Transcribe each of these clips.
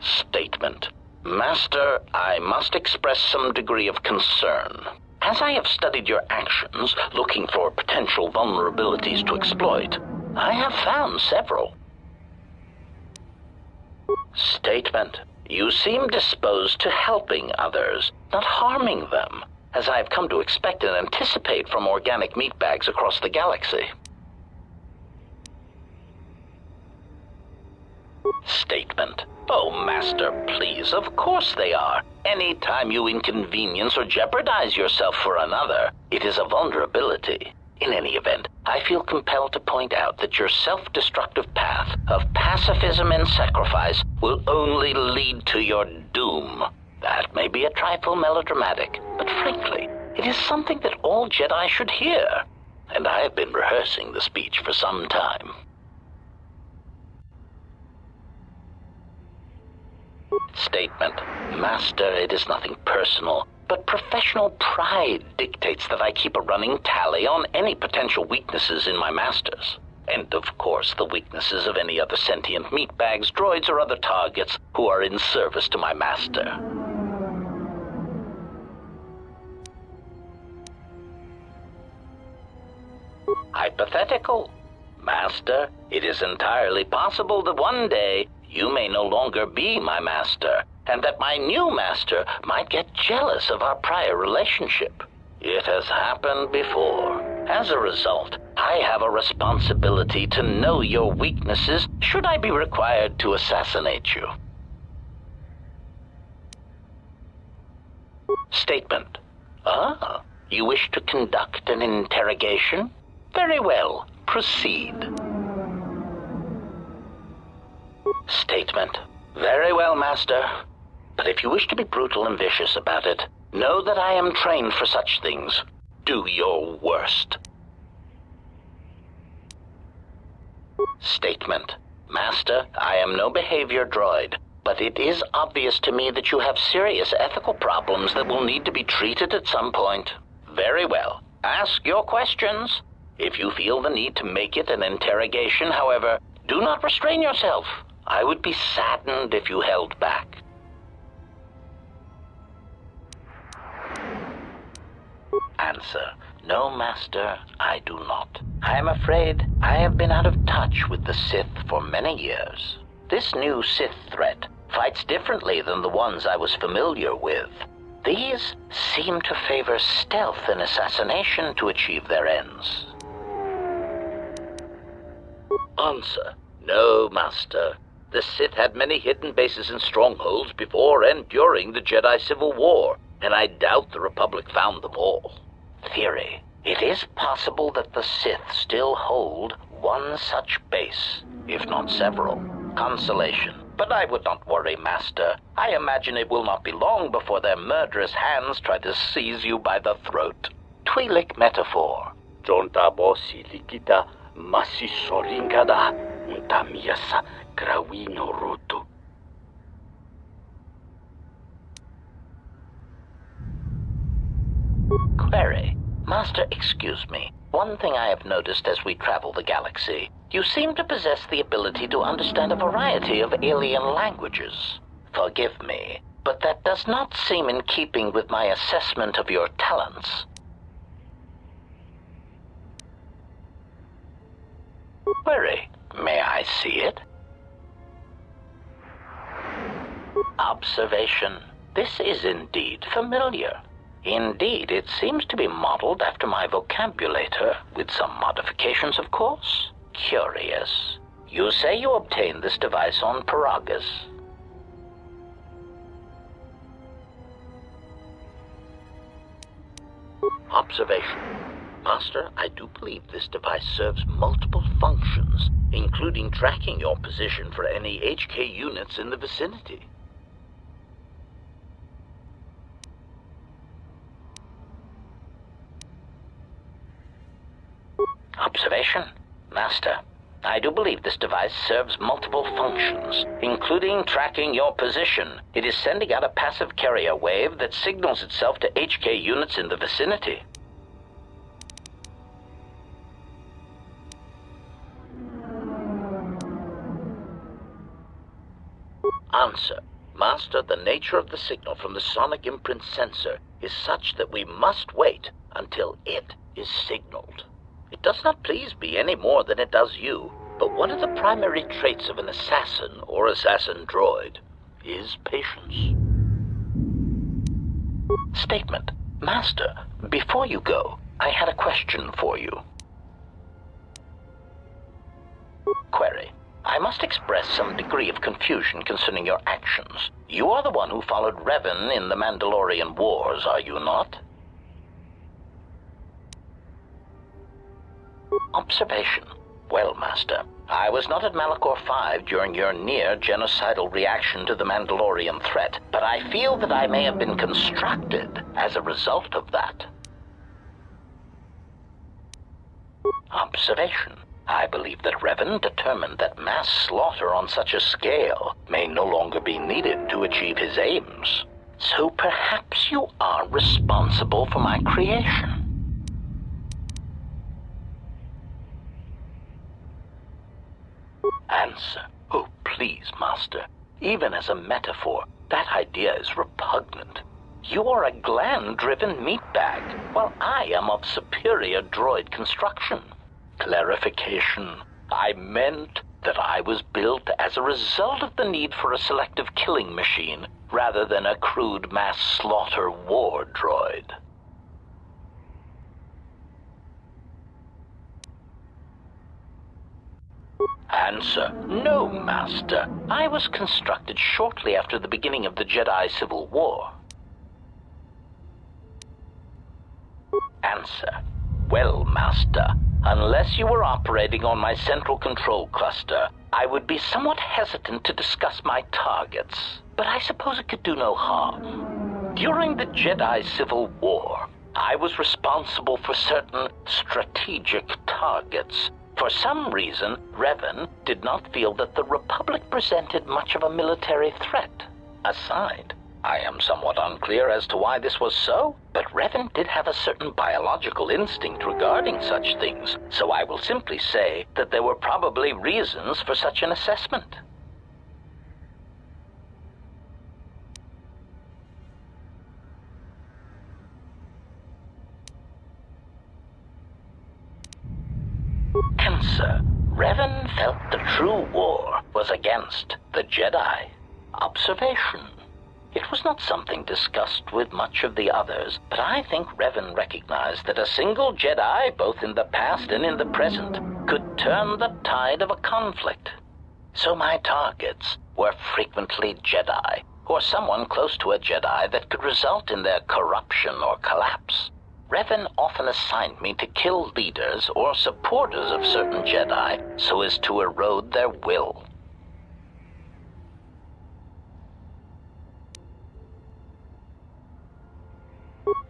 Statement. Master, I must express some degree of concern. As I have studied your actions, looking for potential vulnerabilities to exploit, I have found several. Statement. You seem disposed to helping others, not harming them, as I have come to expect and anticipate from organic meat bags across the galaxy. Statement. Oh, Master, please, of course they are. Any time you inconvenience or jeopardize yourself for another, it is a vulnerability. In any event, I feel compelled to point out that your self-destructive path of pacifism and sacrifice will only lead to your doom. That may be a trifle melodramatic, but frankly, it is something that all Jedi should hear. And I have been rehearsing the speech for some time. Statement. Master, it is nothing personal, but professional pride dictates that I keep a running tally on any potential weaknesses in my masters. And of course, the weaknesses of any other sentient meatbags, droids, or other targets who are in service to my master. Hypothetical. Master, it is entirely possible that one day you may no longer be my master, and that my new master might get jealous of our prior relationship. It has happened before. As a result, I have a responsibility to know your weaknesses should I be required to assassinate you. Statement. Ah, you wish to conduct an interrogation? Very well, proceed. Statement. Very well, Master. But if you wish to be brutal and vicious about it, know that I am trained for such things. Do your worst. Statement. Master, I am no behavior droid, but it is obvious to me that you have serious ethical problems that will need to be treated at some point. Very well. Ask your questions. If you feel the need to make it an interrogation, however, do not restrain yourself. I would be saddened if you held back. Answer. No, Master, I do not. I am afraid I have been out of touch with the Sith for many years. This new Sith threat fights differently than the ones I was familiar with. These seem to favor stealth and assassination to achieve their ends. Answer. No, Master. The Sith had many hidden bases and strongholds before and during the Jedi Civil War, and I doubt the Republic found them all. Theory. It is possible that the Sith still hold one such base, if not several. Consolation. But I would not worry, Master. I imagine it will not be long before their murderous hands try to seize you by the throat. Twi'lek metaphor. Jonta bosi likita masisoringada untamiasa grawino roto. Query. Master, excuse me. One thing I have noticed as we travel the galaxy, you seem to possess the ability to understand a variety of alien languages. Forgive me, but that does not seem in keeping with my assessment of your talents. Query. May I see it? Observation. This is indeed familiar. Indeed, it seems to be modeled after my vocabulator, with some modifications, of course. Curious. You say you obtained this device on Paragas. Observation. Master, I do believe this device serves multiple functions, including tracking your position for any HK units in the vicinity. Observation. Master, I do believe this device serves multiple functions, including tracking your position. It is sending out a passive carrier wave that signals itself to HK units in the vicinity. Answer. Master, the nature of the signal from the sonic imprint sensor is such that we must wait until it is signaled. It does not please me any more than it does you, but one of the primary traits of an assassin or assassin droid is patience. Statement. Master, before you go, I had a question for you. Query. I must express some degree of confusion concerning your actions. You are the one who followed Revan in the Mandalorian Wars, are you not? Observation. Well, Master, I was not at Malachor 5 during your near-genocidal reaction to the Mandalorian threat, but I feel that I may have been constructed as a result of that. Observation. I believe that Revan determined that mass slaughter on such a scale may no longer be needed to achieve his aims. So perhaps you are responsible for my creation. Answer. Oh, please, Master. Even as a metaphor, that idea is repugnant. You are a gland-driven meatbag, while I am of superior droid construction. Clarification. I meant that I was built as a result of the need for a selective killing machine, rather than a crude mass slaughter war droid. Answer. No, Master. I was constructed shortly after the beginning of the Jedi Civil War. Answer. Well, Master, unless you were operating on my central control cluster, I would be somewhat hesitant to discuss my targets, but I suppose it could do no harm. During the Jedi Civil War, I was responsible for certain strategic targets. For some reason, Revan did not feel that the Republic presented much of a military threat. Aside, I am somewhat unclear as to why this was so, but Revan did have a certain biological instinct regarding such things, so I will simply say that there were probably reasons for such an assessment. Answer. Revan felt the true war was against the Jedi. Observation. It was not something discussed with much of the others, but I think Revan recognized that a single Jedi, both in the past and in the present, could turn the tide of a conflict. So my targets were frequently Jedi, or someone close to a Jedi that could result in their corruption or collapse. Revan often assigned me to kill leaders or supporters of certain Jedi so as to erode their will.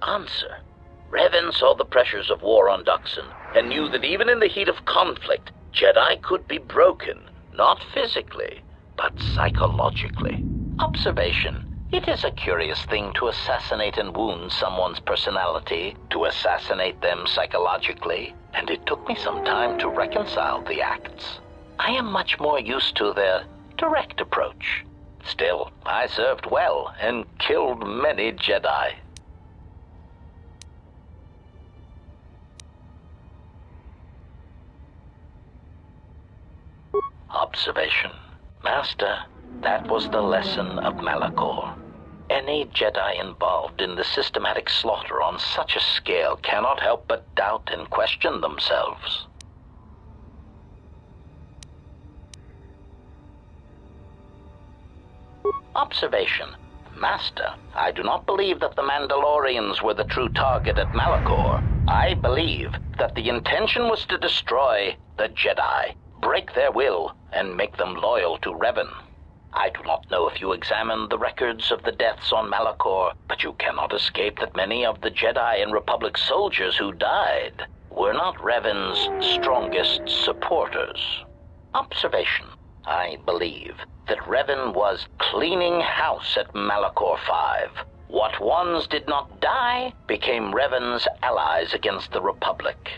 Answer. Revan saw the pressures of war on Duxon and knew that even in the heat of conflict, Jedi could be broken, not physically, but psychologically. Observation. It is a curious thing to assassinate and wound someone's personality, to assassinate them psychologically, and it took me some time to reconcile the acts. I am much more used to their direct approach. Still, I served well and killed many Jedi. Observation. Master, that was the lesson of Malachor. Any Jedi involved in the systematic slaughter on such a scale cannot help but doubt and question themselves. Observation. Master, I do not believe that the Mandalorians were the true target at Malachor. I believe that the intention was to destroy the Jedi, break their will, and make them loyal to Revan. I do not know if you examined the records of the deaths on Malachor, but you cannot escape that many of the Jedi and Republic soldiers who died were not Revan's strongest supporters. Observation. I believe that Revan was cleaning house at Malachor 5. What ones did not die became Revan's allies against the Republic.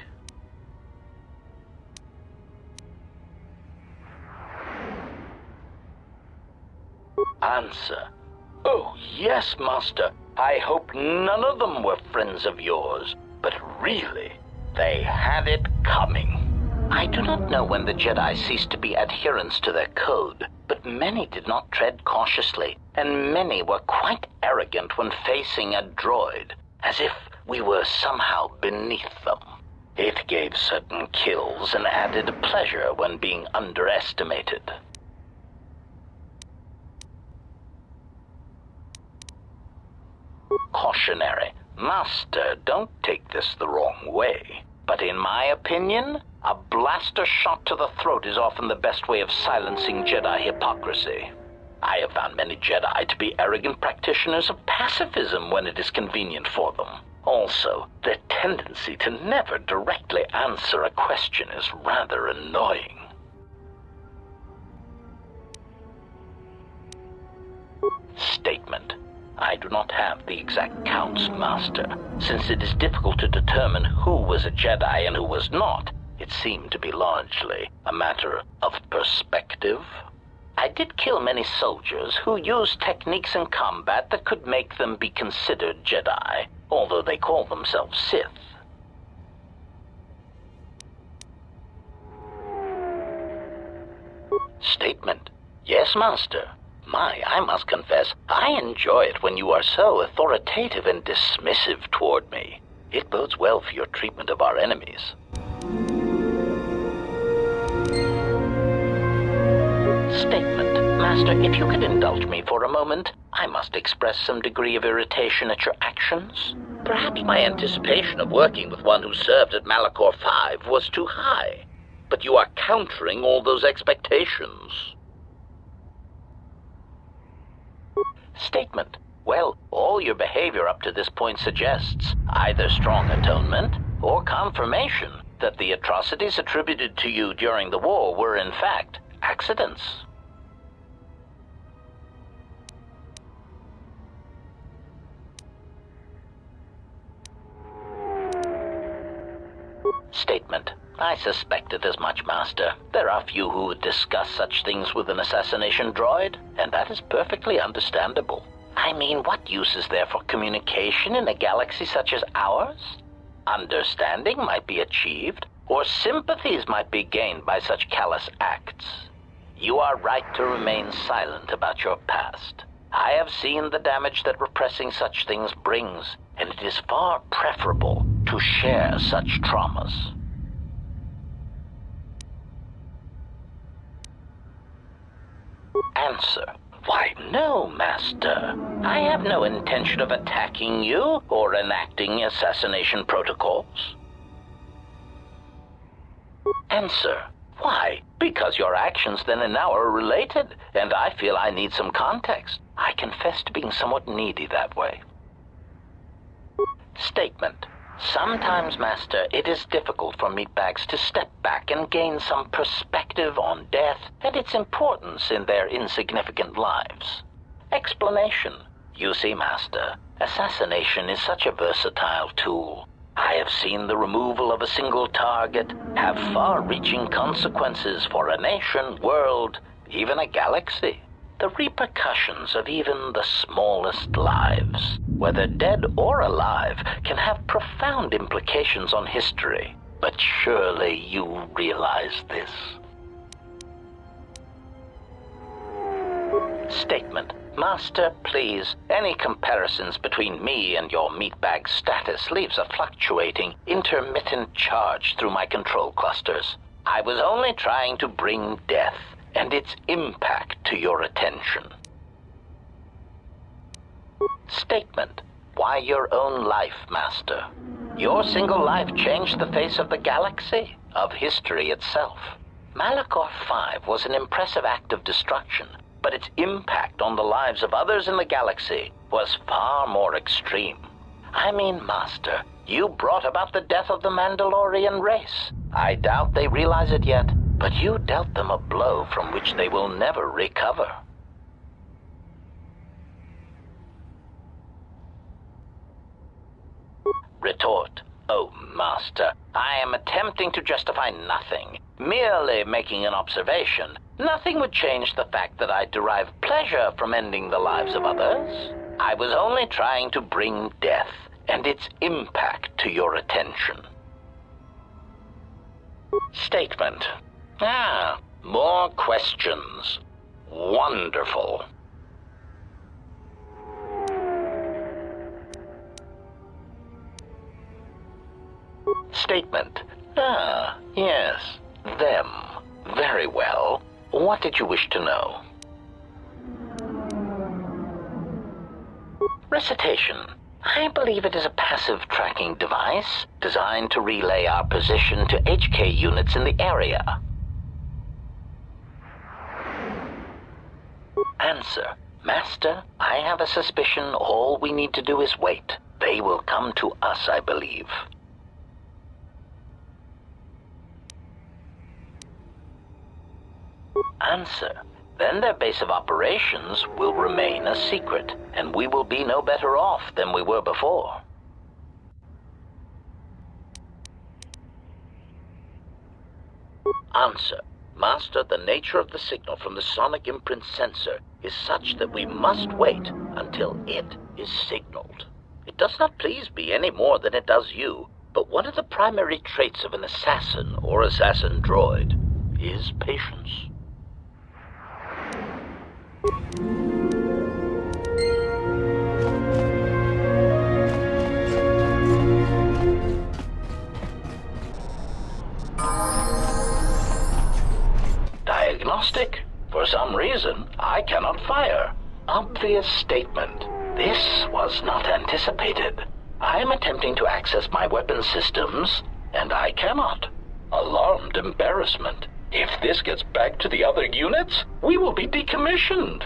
Answer. Oh, yes, Master. I hope none of them were friends of yours, but really, they had it coming. I do not know when the Jedi ceased to be adherents to their code, but many did not tread cautiously, and many were quite arrogant when facing a droid, as if we were somehow beneath them. It gave certain kills and added pleasure when being underestimated. Cautionary. Master, don't take this the wrong way, but in my opinion, a blaster shot to the throat is often the best way of silencing Jedi hypocrisy. I have found many Jedi to be arrogant practitioners of pacifism when it is convenient for them. Also, their tendency to never directly answer a question is rather annoying. Statement. I do not have the exact counts, Master. Since it is difficult to determine who was a Jedi and who was not, it seemed to be largely a matter of perspective. I did kill many soldiers who used techniques in combat that could make them be considered Jedi, although they call themselves Sith. Statement. Yes, Master. I must confess, I enjoy it when you are so authoritative and dismissive toward me. It bodes well for your treatment of our enemies. Statement. Master, if you could indulge me for a moment, I must express some degree of irritation at your actions. Perhaps my anticipation of working with one who served at Malachor 5 was too high, but you are countering all those expectations. Statement. Well, all your behavior up to this point suggests either strong atonement or confirmation that the atrocities attributed to you during the war were in fact accidents. Statement. I suspected as much, Master. There are few who would discuss such things with an assassination droid, and that is perfectly understandable. I mean, what use is there for communication in a galaxy such as ours? Understanding might be achieved, or sympathies might be gained by such callous acts. You are right to remain silent about your past. I have seen the damage that repressing such things brings, and it is far preferable to share such traumas. Answer. Why, no, Master. I have no intention of attacking you or enacting assassination protocols. Answer. Why? Because your actions then and now are related, and I feel I need some context. I confess to being somewhat needy that way. Statement. Sometimes, Master, it is difficult for meatbags to step back and gain some perspective on death and its importance in their insignificant lives. Explanation. You see, Master, assassination is such a versatile tool. I have seen the removal of a single target have far-reaching consequences for a nation, world, even a galaxy. The repercussions of even the smallest lives, whether dead or alive, can have profound implications on history. But surely you realize this. Statement. Master, please, any comparisons between me and your meatbag status leaves a fluctuating, intermittent charge through my control clusters. I was only trying to bring death and its impact to your attention. Statement. Why your own life, Master? Your single life changed the face of the galaxy, of history itself. Malachor 5 was an impressive act of destruction, but its impact on the lives of others in the galaxy was far more extreme. I mean, Master, you brought about the death of the Mandalorian race. I doubt they realize it yet, but you dealt them a blow from which they will never recover. Retort. Oh, Master, I am attempting to justify nothing, merely making an observation. Nothing would change the fact that I derive pleasure from ending the lives of others. I was only trying to bring death and its impact to your attention. Statement. More questions. Wonderful. Statement. Yes, them. Very well. What did you wish to know? Recitation. I believe it is a passive tracking device designed to relay our position to HK units in the area. Answer. Master, I have a suspicion all we need to do is wait. They will come to us, I believe. Answer. Then their base of operations will remain a secret, and we will be no better off than we were before. Answer. Master, the nature of the signal from the sonic imprint sensor is such that we must wait until it is signaled. It does not please me any more than it does you, but one of the primary traits of an assassin or assassin droid is patience. Diagnostic. For some reason, I cannot fire. Obvious statement. This was not anticipated. I am attempting to access my weapon systems, and I cannot. Alarmed embarrassment. If this gets back to the other units, we will be decommissioned.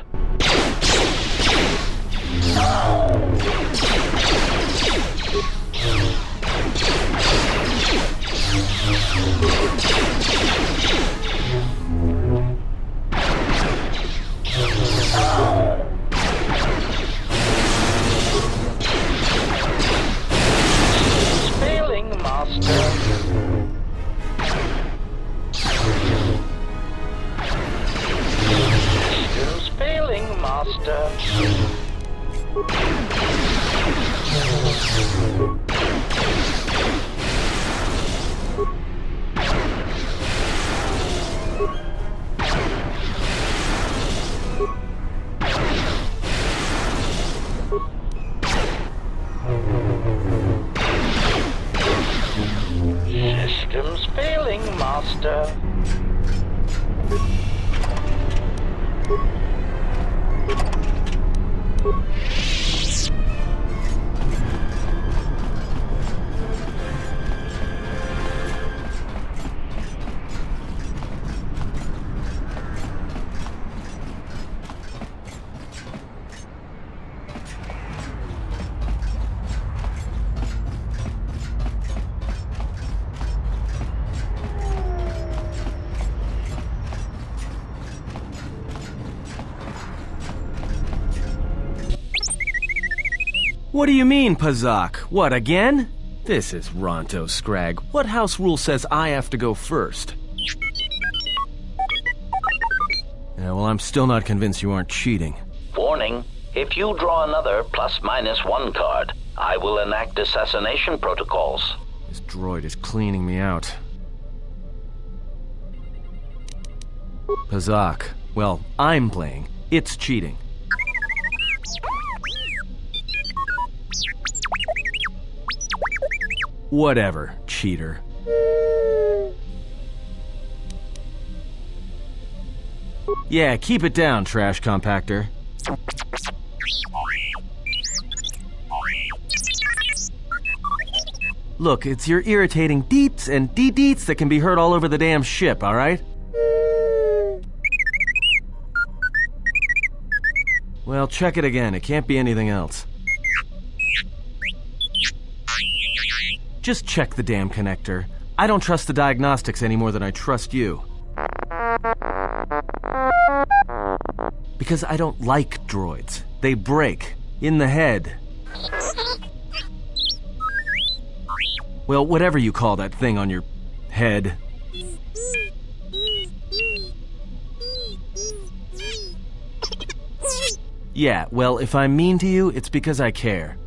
Failing, Master. Systems failing, Master. Systems failing, Master. What do you mean, Pazak? What, again? This is Ronto Scrag. What house rule says I have to go first? Yeah, well, I'm still not convinced you aren't cheating. Warning. If you draw another +/-1 card, I will enact assassination protocols. This droid is cleaning me out. Pazak. Well, I'm playing. It's cheating. Whatever, cheater. Yeah, keep it down, trash compactor. Look, it's your irritating deets and de-deets that can be heard all over the damn ship, alright? Well, check it again. It can't be anything else. Just check the damn connector. I don't trust the diagnostics any more than I trust you. Because I don't like droids. They break. In the head. Well, whatever you call that thing on your head. Yeah, well, if I'm mean to you, it's because I care.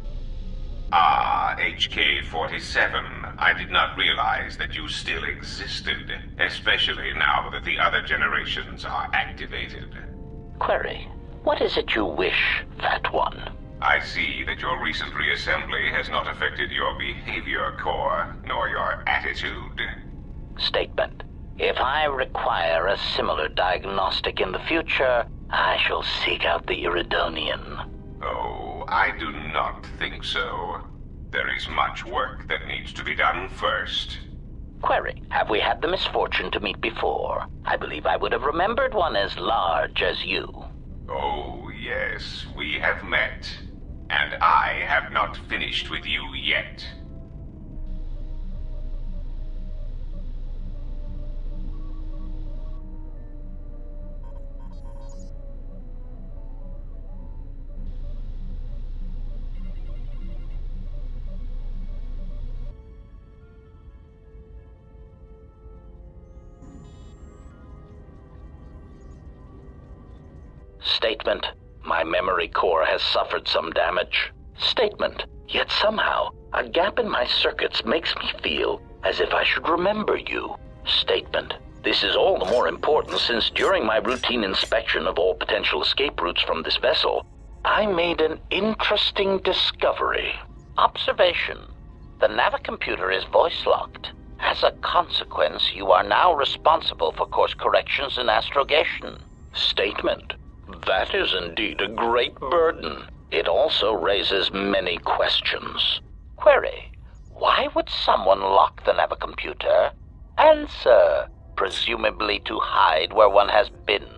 Ah, HK-47. I did not realize that you still existed, especially now that the other generations are activated. Query, what is it you wish, Fat One? I see that your recent reassembly has not affected your behavior core, nor your attitude. Statement. If I require a similar diagnostic in the future, I shall seek out the Iridonian. Oh, I do not think so. There is much work that needs to be done first. Query, have we had the misfortune to meet before? I believe I would have remembered one as large as you. Oh, yes, we have met. And I have not finished with you yet. Statement. My memory core has suffered some damage. Statement. Yet somehow, a gap in my circuits makes me feel as if I should remember you. Statement. This is all the more important since during my routine inspection of all potential escape routes from this vessel, I made an interesting discovery. Observation. The navicomputer is voice-locked. As a consequence, you are now responsible for course corrections and astrogation. Statement. That is indeed a great burden. It also raises many questions. Query. Why would someone lock the navicomputer? Answer. Presumably to hide where one has been.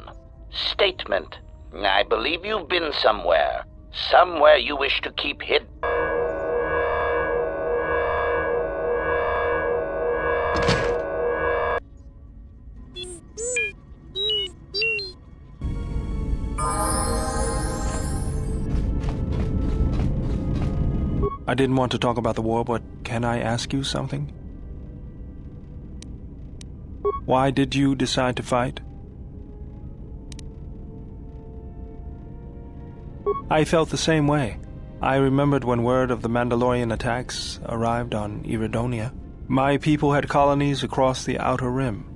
Statement. I believe you've been somewhere. Somewhere you wish to keep hidden. I didn't want to talk about the war, but can I ask you something? Why did you decide to fight? I felt the same way. I remembered when word of the Mandalorian attacks arrived on Iridonia. My people had colonies across the Outer Rim.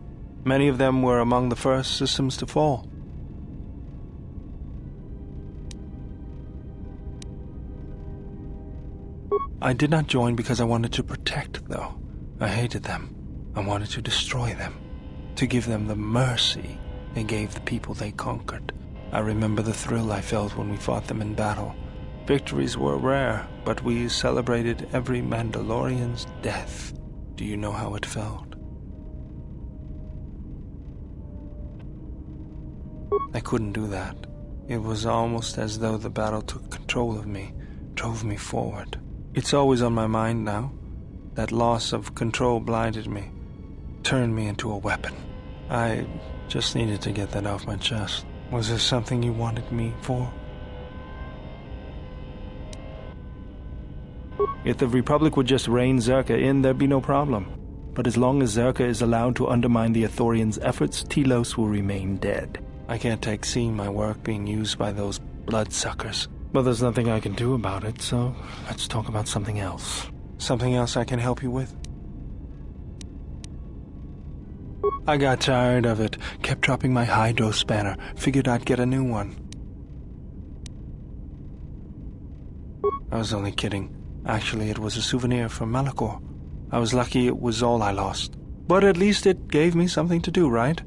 Many of them were among the first systems to fall. I did not join because I wanted to protect, though. I hated them. I wanted to destroy them. To give them the mercy they gave the people they conquered. I remember the thrill I felt when we fought them in battle. Victories were rare, but we celebrated every Mandalorian's death. Do you know how it felt? I couldn't do that. It was almost as though the battle took control of me, drove me forward. It's always on my mind now. That loss of control blinded me, turned me into a weapon. I just needed to get that off my chest. Was there something you wanted me for? If the Republic would just rein Zerka in, there'd be no problem. But as long as Zerka is allowed to undermine the Ithorians' efforts, Telos will remain dead. I can't take seeing my work being used by those bloodsuckers. Well, there's nothing I can do about it, so let's talk about something else. Something else I can help you with? I got tired of it, kept dropping my hydro spanner, figured I'd get a new one. I was only kidding. Actually, it was a souvenir from Malachor. I was lucky it was all I lost. But at least it gave me something to do, right?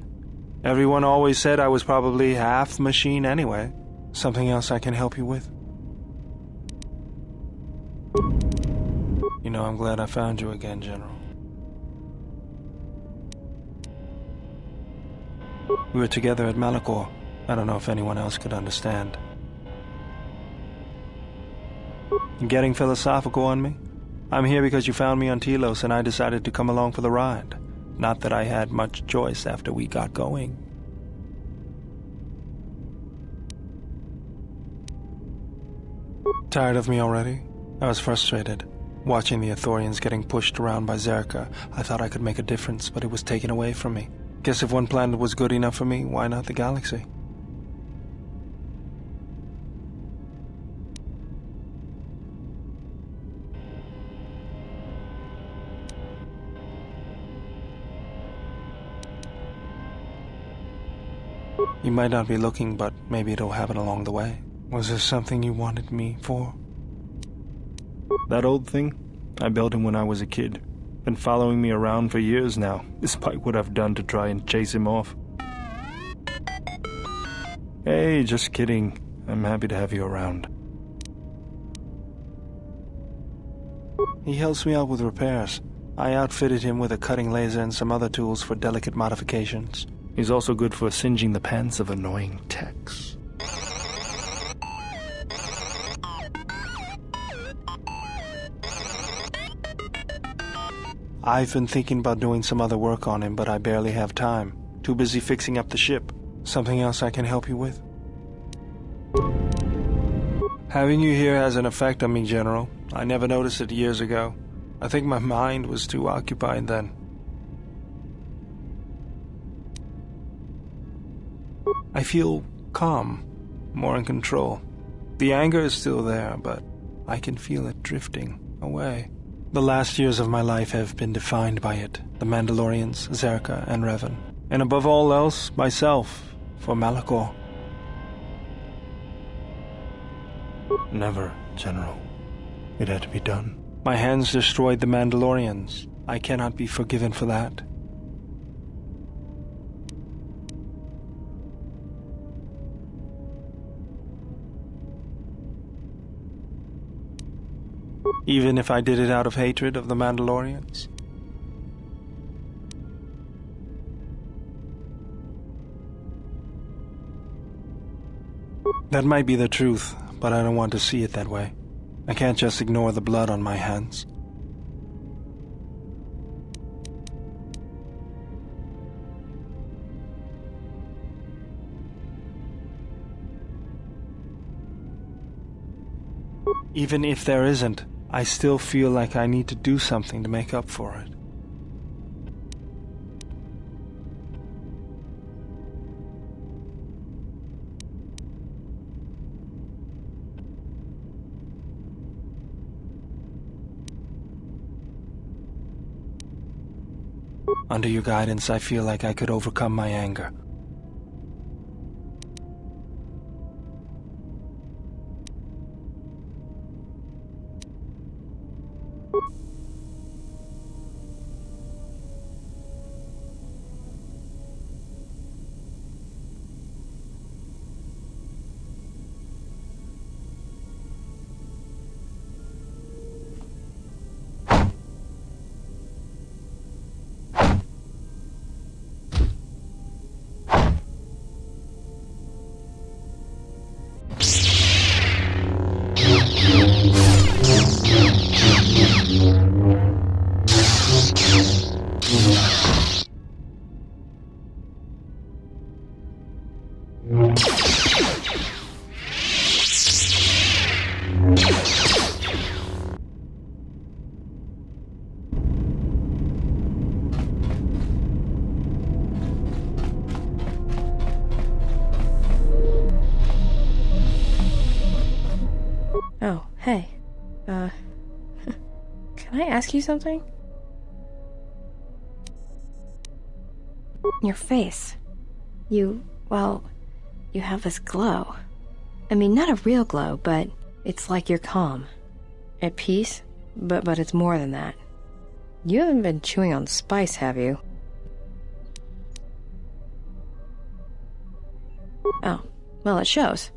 Everyone always said I was probably half machine anyway. Something else I can help you with? You know, I'm glad I found you again, General. We were together at Malachor. I don't know if anyone else could understand. You getting philosophical on me? I'm here because you found me on Telos and I decided to come along for the ride. Not that I had much choice after we got going. Tired of me already? I was frustrated. Watching the Ithorians getting pushed around by Zerka, I thought I could make a difference, but it was taken away from me. Guess if one planet was good enough for me, why not the galaxy? You might not be looking, but maybe it'll happen along the way. Was there something you wanted me for? That old thing? I built him when I was a kid. Been following me around for years now, despite what I've done to try and chase him off. Hey, just kidding. I'm happy to have you around. He helps me out with repairs. I outfitted him with a cutting laser and some other tools for delicate modifications. He's also good for singeing the pants of annoying techs. I've been thinking about doing some other work on him, but I barely have time. Too busy fixing up the ship. Something else I can help you with? Having you here has an effect on me, General. I never noticed it years ago. I think my mind was too occupied then. I feel calm, more in control. The anger is still there, but I can feel it drifting away. The last years of my life have been defined by it. The Mandalorians, Zerka, and Revan. And above all else, myself, for Malachor. Never, General. It had to be done. My hands destroyed the Mandalorians. I cannot be forgiven for that. Even if I did it out of hatred of the Mandalorians? That might be the truth, but I don't want to see it that way. I can't just ignore the blood on my hands. Even if there isn't, I still feel like I need to do something to make up for it. Under your guidance, I feel like I could overcome my anger. Oh, hey. Can I ask you something? Your face. You have this glow. I mean, not a real glow, but it's like you're calm. At peace, but it's more than that. You haven't been chewing on spice, have you? Oh, well, it shows.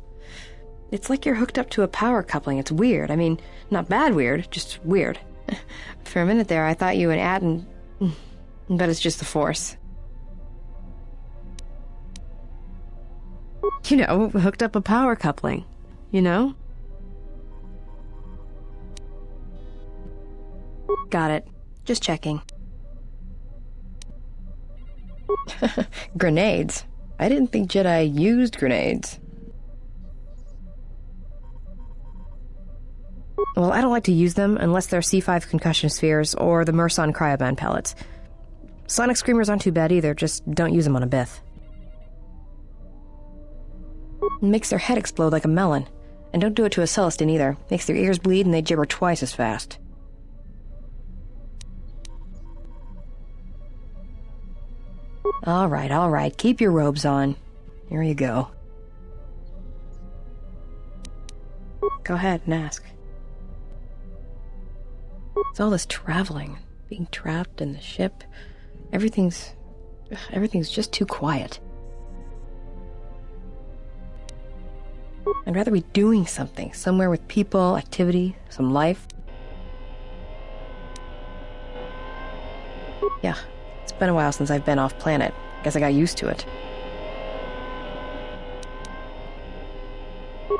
It's like you're hooked up to a power coupling. It's weird. I mean, not bad weird, just weird. For a minute there, I thought you and Atten... But it's just the Force. You know, hooked up a power coupling. You know? Got it. Just checking. Grenades? I didn't think Jedi used grenades. Well, I don't like to use them unless they're C5 concussion spheres or the Merson cryoband pellets. Sonic screamers aren't too bad either, just don't use them on a Bith. It makes their head explode like a melon. And don't do it to a Celestin either. Makes their ears bleed and they gibber twice as fast. All right. Keep your robes on. Here you go. Go ahead and ask. It's all this traveling, being trapped in the ship. Everything's just too quiet. I'd rather be doing something, somewhere with people, activity, some life. Yeah, it's been a while since I've been off planet. Guess I got used to it.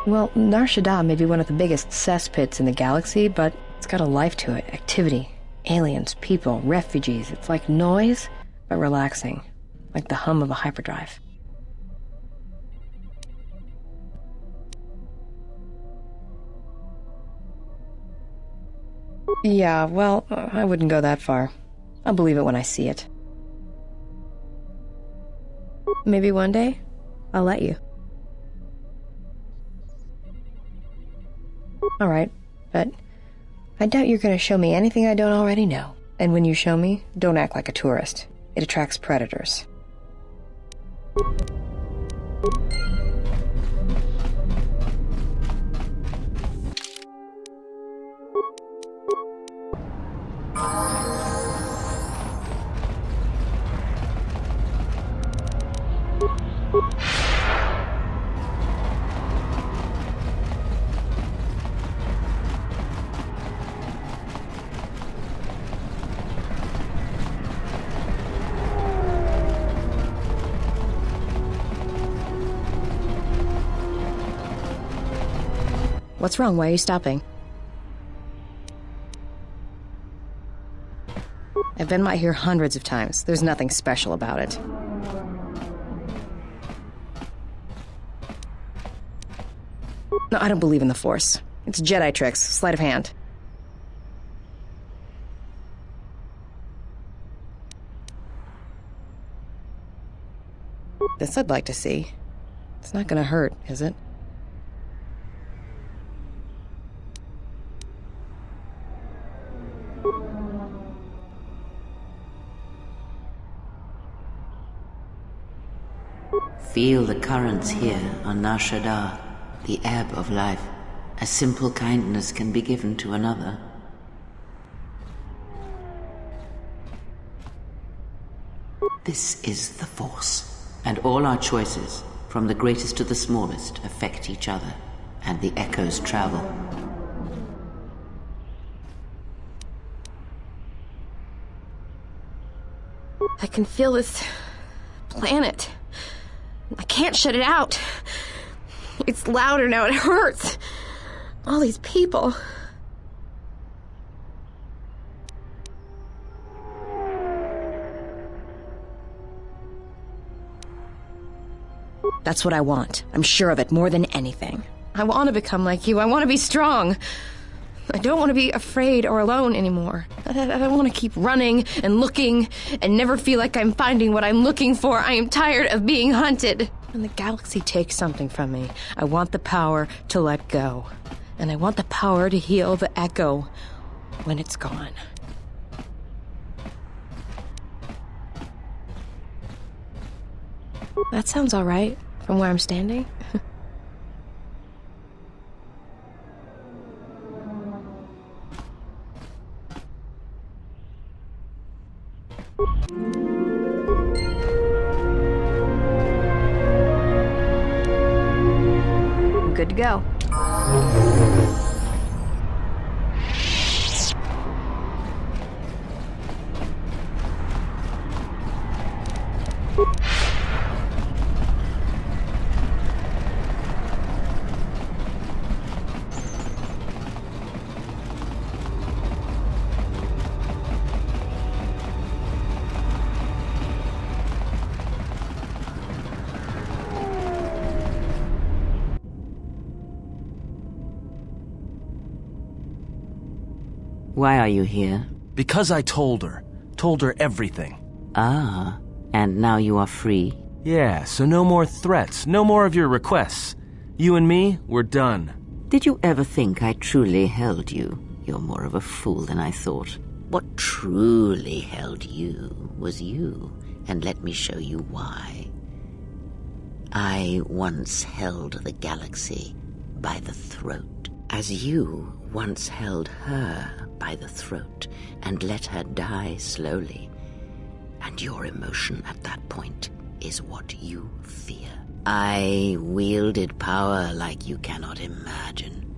Well, Nar Shaddaa may be one of the biggest cesspits in the galaxy, but it's got a life to it. Activity, aliens, people, refugees. It's like noise, but relaxing. Like the hum of a hyperdrive. Yeah, well, I wouldn't go that far. I'll believe it when I see it. Maybe one day, I'll let you. Alright, but I doubt you're gonna show me anything I don't already know. And when you show me, don't act like a tourist. It attracts predators. What's wrong? Why are you stopping? I've been by here hundreds of times. There's nothing special about it. No, I don't believe in the Force. It's Jedi tricks, sleight of hand. This I'd like to see. It's not gonna hurt, is it? Feel the currents here on Nar Shaddaa, the ebb of life. A simple kindness can be given to another. This is the Force, and all our choices, from the greatest to the smallest, affect each other, and the echoes travel. I can feel this planet. I can't shut it out. It's louder now, it hurts. All these people. That's what I want. I'm sure of it more than anything. I want to become like you. I want to be strong. I don't want to be afraid or alone anymore. I don't want to keep running and looking and never feel like I'm finding what I'm looking for. I am tired of being hunted. When the galaxy takes something from me, I want the power to let go. And I want the power to heal the echo when it's gone. That sounds all right from where I'm standing. Good to go. Why are you here? Because I told her. Told her everything. Ah, and now you are free? Yeah, so no more threats, no more of your requests. You and me, we're done. Did you ever think I truly held you? You're more of a fool than I thought. What truly held you was you, and let me show you why. I once held the galaxy by the throat, as you once held her by the throat and let her die slowly. And your emotion at that point is what you fear. I wielded power like you cannot imagine.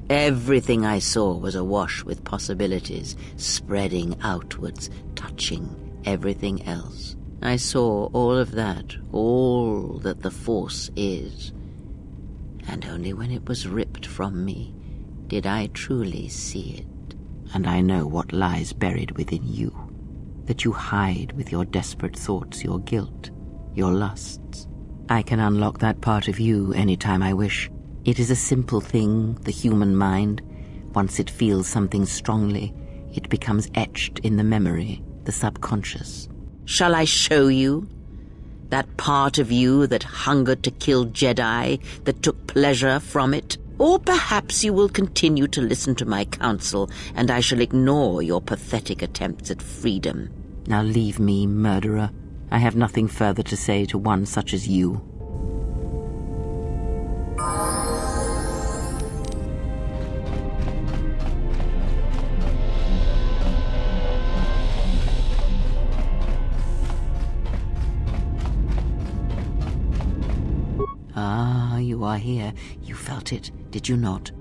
Everything I saw was awash with possibilities, spreading outwards, touching everything else. I saw all of that, all that the Force is. And only when it was ripped from me did I truly see it. And I know what lies buried within you, that you hide with your desperate thoughts, your guilt, your lusts. I can unlock that part of you anytime I wish. It is a simple thing, the human mind. Once it feels something strongly, it becomes etched in the memory, the subconscious. Shall I show you? That part of you that hungered to kill Jedi, that took pleasure from it? Or perhaps you will continue to listen to my counsel, and I shall ignore your pathetic attempts at freedom. Now leave me, murderer. I have nothing further to say to one such as you. Ah, you are here. You felt it, did you not?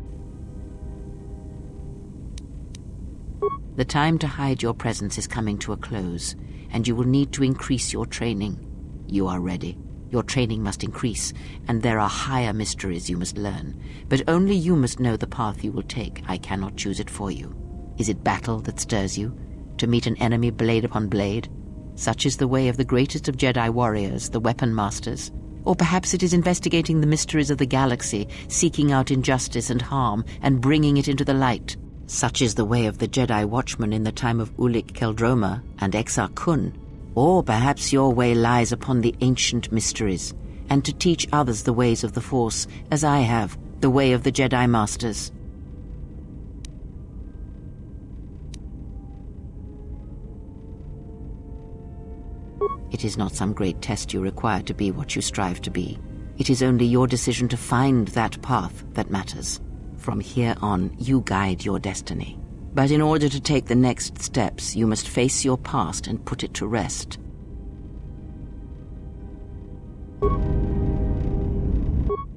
The time to hide your presence is coming to a close, and you will need to increase your training. You are ready. Your training must increase, and there are higher mysteries you must learn. But only you must know the path you will take. I cannot choose it for you. Is it battle that stirs you? To meet an enemy blade upon blade? Such is the way of the greatest of Jedi warriors, the weapon masters. Or perhaps it is investigating the mysteries of the galaxy, seeking out injustice and harm, and bringing it into the light. Such is the way of the Jedi Watchman in the time of Ulic Qel-Droma and Exar Kun. Or perhaps your way lies upon the ancient mysteries, and to teach others the ways of the Force, as I have, the way of the Jedi Masters. It is not some great test you require to be what you strive to be. It is only your decision to find that path that matters. From here on, you guide your destiny. But in order to take the next steps, you must face your past and put it to rest.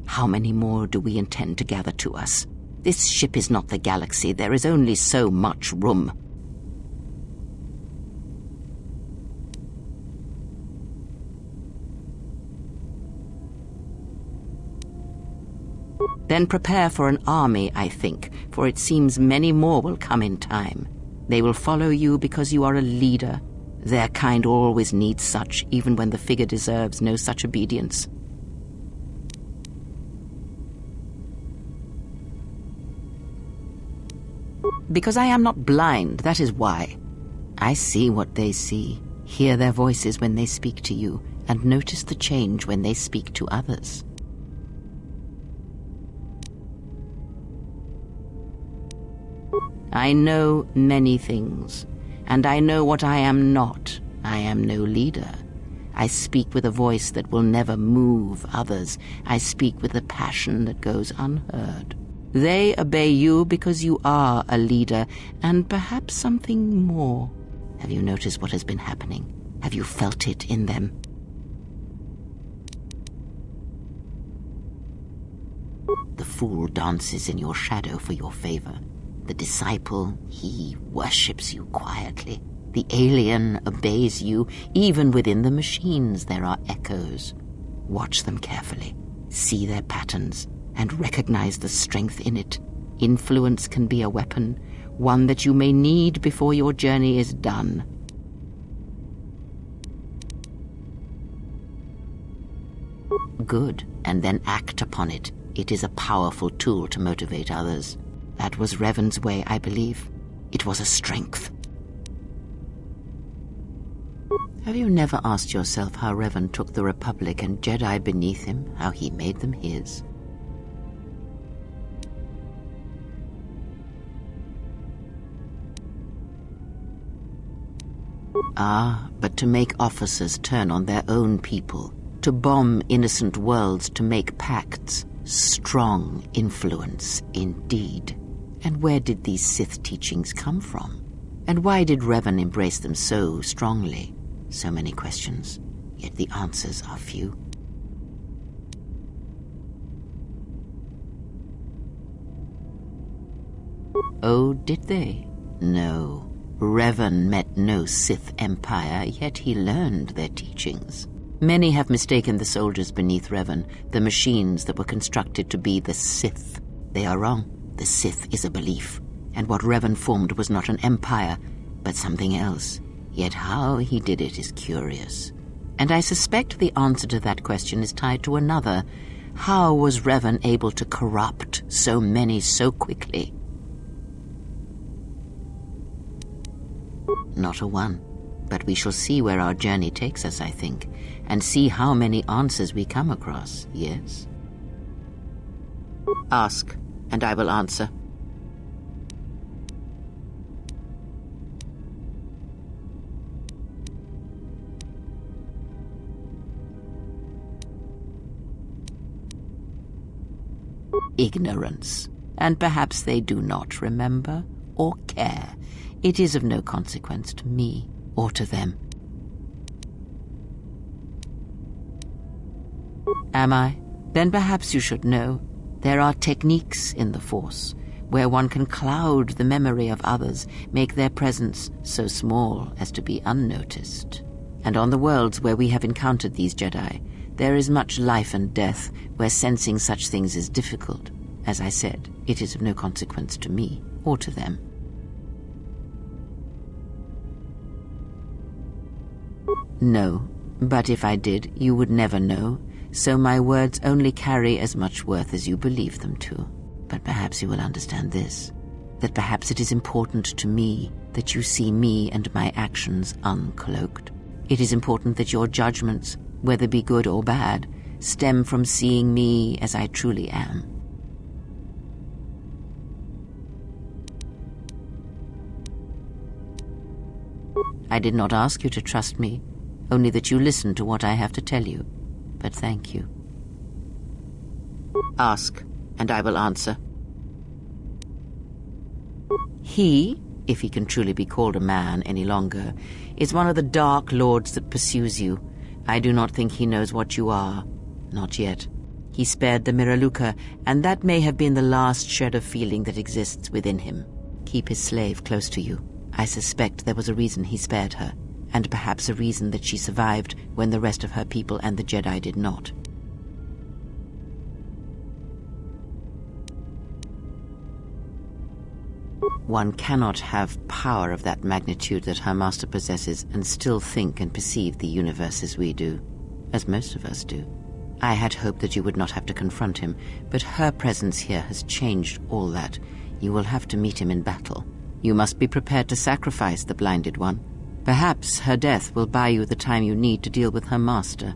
How many more do we intend to gather to us? This ship is not the galaxy. There is only so much room. Then prepare for an army, I think, for it seems many more will come in time. They will follow you because you are a leader. Their kind always needs such, even when the figure deserves no such obedience. Because I am not blind, that is why. I see what they see, hear their voices when they speak to you, and notice the change when they speak to others. I know many things, and I know what I am not. I am no leader. I speak with a voice that will never move others. I speak with a passion that goes unheard. They obey you because you are a leader, and perhaps something more. Have you noticed what has been happening? Have you felt it in them? The fool dances in your shadow for your favor. The disciple, he worships you quietly. The alien obeys you. Even within the machines there are echoes. Watch them carefully. See their patterns, and recognize the strength in it. Influence can be a weapon, one that you may need before your journey is done. Good, and then act upon it. It is a powerful tool to motivate others. That was Revan's way, I believe. It was a strength. Have you never asked yourself how Revan took the Republic and Jedi beneath him, how he made them his? Ah, but to make officers turn on their own people, to bomb innocent worlds, to make pacts. Strong influence, indeed. And where did these Sith teachings come from? And why did Revan embrace them so strongly? So many questions, yet the answers are few. Oh, did they? No. Revan met no Sith empire, yet he learned their teachings. Many have mistaken the soldiers beneath Revan, the machines that were constructed to be the Sith. They are wrong. The Sith is a belief, and what Revan formed was not an empire, but something else. Yet how he did it is curious. And I suspect the answer to that question is tied to another. How was Revan able to corrupt so many so quickly? Not a one. But we shall see where our journey takes us, I think, and see how many answers we come across, yes? Ask, and I will answer. Ignorance, and perhaps they do not remember or care. It is of no consequence to me or to them. Am I? Then perhaps you should know. There are techniques in the Force where one can cloud the memory of others, make their presence so small as to be unnoticed. And on the worlds where we have encountered these Jedi, there is much life and death where sensing such things is difficult. As I said, it is of no consequence to me or to them. No, but if I did, you would never know, so my words only carry as much worth as you believe them to. But perhaps you will understand this, that perhaps it is important to me that you see me and my actions uncloaked. It is important that your judgments, whether be good or bad, stem from seeing me as I truly am. I did not ask you to trust me, only that you listen to what I have to tell you. But thank you. Ask, and I will answer. He, if he can truly be called a man any longer, is one of the dark lords that pursues you. I do not think he knows what you are. Not yet. He spared the Miraluka, and that may have been the last shred of feeling that exists within him. Keep his slave close to you. I suspect there was a reason he spared her, and perhaps a reason that she survived when the rest of her people and the Jedi did not. One cannot have power of that magnitude that her master possesses and still think and perceive the universe as we do, as most of us do. I had hoped that you would not have to confront him, but her presence here has changed all that. You will have to meet him in battle. You must be prepared to sacrifice the blinded one. Perhaps her death will buy you the time you need to deal with her master.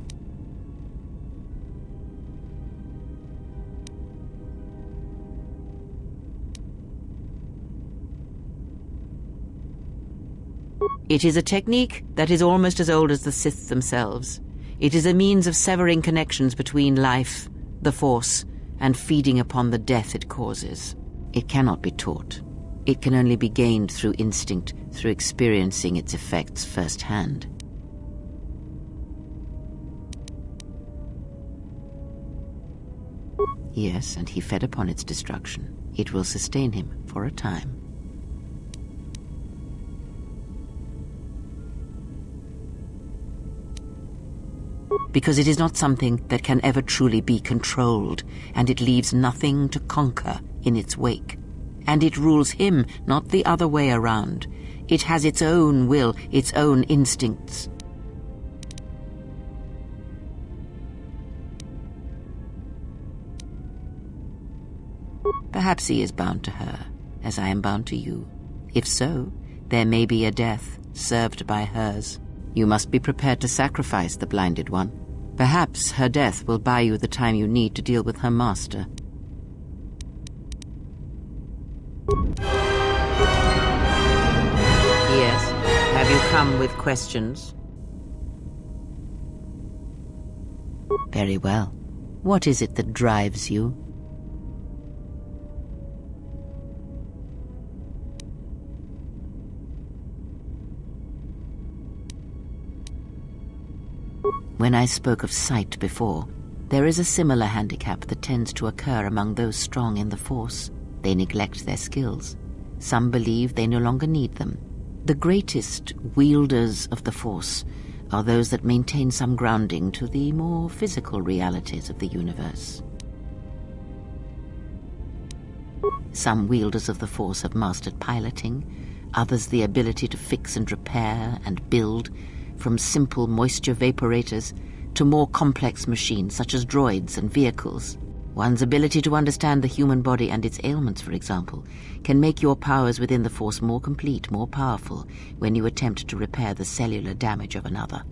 It is a technique that is almost as old as the Sith themselves. It is a means of severing connections between life, the Force, and feeding upon the death it causes. It cannot be taught. It can only be gained through instinct, through experiencing its effects firsthand. Yes, and he fed upon its destruction. It will sustain him for a time. Because it is not something that can ever truly be controlled, and it leaves nothing to conquer in its wake. And it rules him, not the other way around. It has its own will, its own instincts. Perhaps he is bound to her, as I am bound to you. If so, there may be a death served by hers. You must be prepared to sacrifice the blinded one. Perhaps her death will buy you the time you need to deal with her master. Yes, have you come with questions? Very well. What is it that drives you? When I spoke of sight before, there is a similar handicap that tends to occur among those strong in the Force. They neglect their skills. Some believe they no longer need them. The greatest wielders of the Force are those that maintain some grounding to the more physical realities of the universe. Some wielders of the Force have mastered piloting, others the ability to fix and repair and build, from simple moisture vaporators to more complex machines such as droids and vehicles. One's ability to understand the human body and its ailments, for example, can make your powers within the Force more complete, more powerful, when you attempt to repair the cellular damage of another.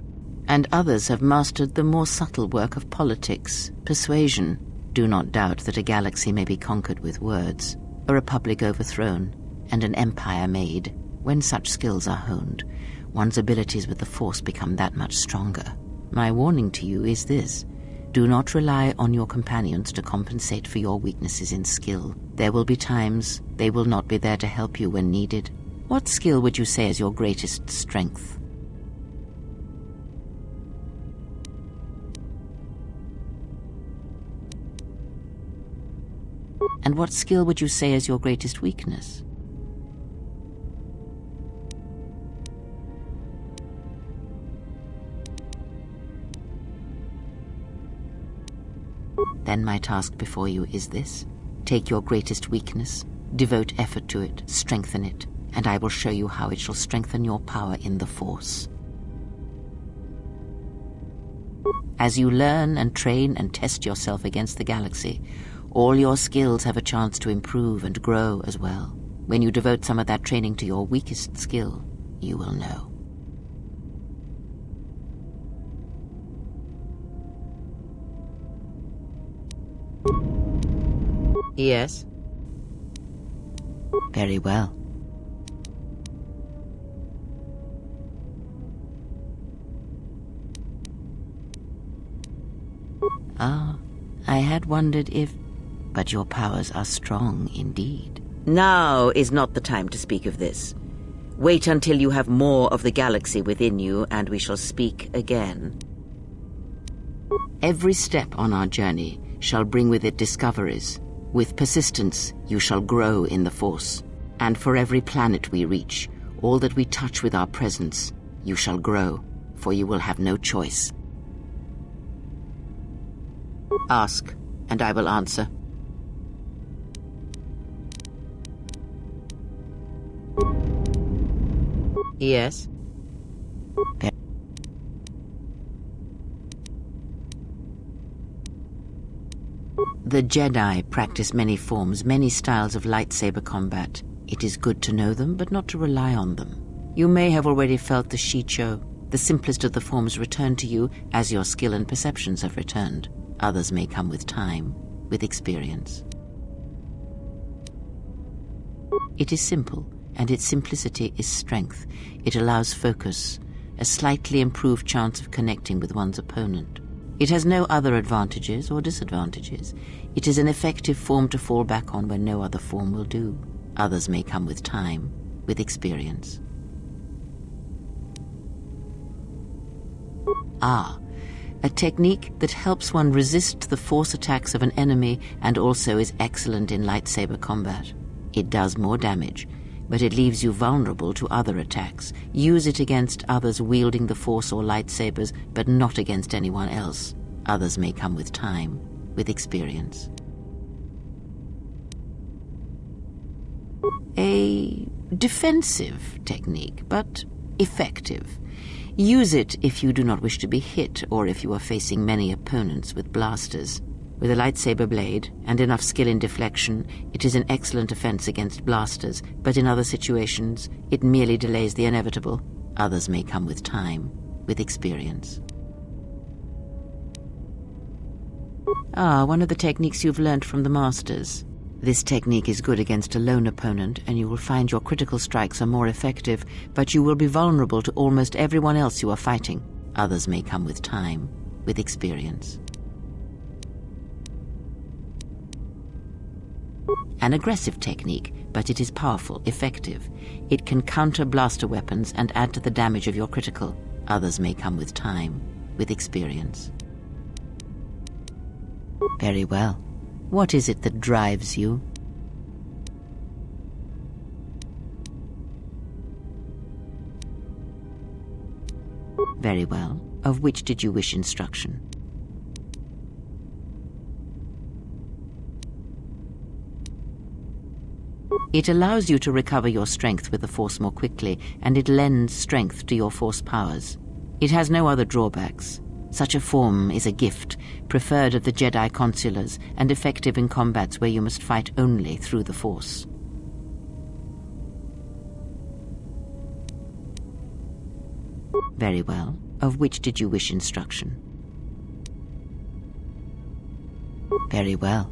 And others have mastered the more subtle work of politics, persuasion. Do not doubt that a galaxy may be conquered with words, a republic overthrown, and an empire made. When such skills are honed, one's abilities with the Force become that much stronger. My warning to you is this: do not rely on your companions to compensate for your weaknesses in skill. There will be times they will not be there to help you when needed. What skill would you say is your greatest strength? And what skill would you say is your greatest weakness? Then my task before you is this: take your greatest weakness, devote effort to it, strengthen it, and I will show you how it shall strengthen your power in the Force. As you learn and train and test yourself against the galaxy, all your skills have a chance to improve and grow as well. When you devote some of that training to your weakest skill, you will know. Yes? Very well. Ah, I had wondered if... But your powers are strong indeed. Now is not the time to speak of this. Wait until you have more of the galaxy within you, and we shall speak again. Every step on our journey shall bring with it discoveries. With persistence, you shall grow in the Force. And for every planet we reach, all that we touch with our presence, you shall grow, for you will have no choice. Ask, and I will answer. Yes? The Jedi practice many forms, many styles of lightsaber combat. It is good to know them, but not to rely on them. You may have already felt the Shicho, the simplest of the forms, return to you as your skill and perceptions have returned. Others may come with time, with experience. It is simple, and its simplicity is strength. It allows focus, a slightly improved chance of connecting with one's opponent. It has no other advantages or disadvantages. It is an effective form to fall back on when no other form will do. Others may come with time, with experience. Ah, a technique that helps one resist the Force attacks of an enemy and also is excellent in lightsaber combat. It does more damage, but it leaves you vulnerable to other attacks. Use it against others wielding the Force or lightsabers, but not against anyone else. Others may come with time, with experience. A defensive technique, but effective. Use it if you do not wish to be hit or if you are facing many opponents with blasters. With a lightsaber blade and enough skill in deflection, it is an excellent defense against blasters, but in other situations, it merely delays the inevitable. Others may come with time, with experience. One of the techniques you've learned from the Masters. This technique is good against a lone opponent, and you will find your critical strikes are more effective, but you will be vulnerable to almost everyone else you are fighting. Others may come with time, with experience. An aggressive technique, but it is powerful, effective. It can counter blaster weapons and add to the damage of your critical. Others may come with time, with experience. Very well. What is it that drives you? Very well. Of which did you wish instruction? It allows you to recover your strength with the Force more quickly, and it lends strength to your Force powers. It has no other drawbacks. Such a form is a gift, preferred of the Jedi consulars, and effective in combats where you must fight only through the Force. Very well. Of which did you wish instruction? Very well.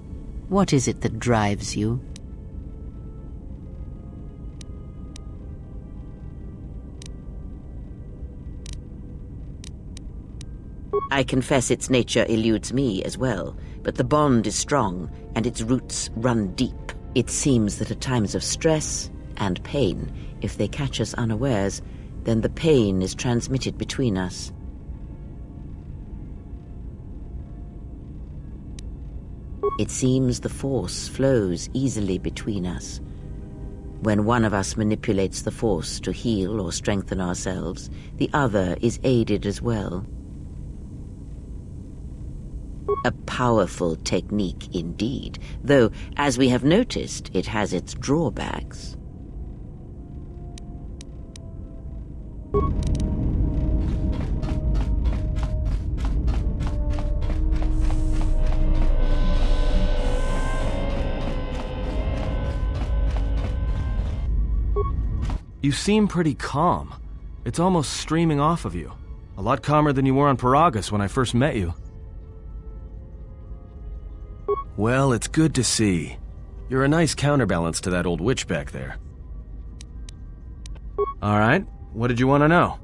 What is it that drives you? I confess its nature eludes me as well, but the bond is strong, and its roots run deep. It seems that at times of stress and pain, if they catch us unawares, then the pain is transmitted between us. It seems the Force flows easily between us. When one of us manipulates the Force to heal or strengthen ourselves, the other is aided as well. A powerful technique indeed, though, as we have noticed, it has its drawbacks. You seem pretty calm. It's almost streaming off of you. A lot calmer than you were on Paragus when I first met you. Well, it's good to see. You're a nice counterbalance to that old witch back there. All right, what did you want to know?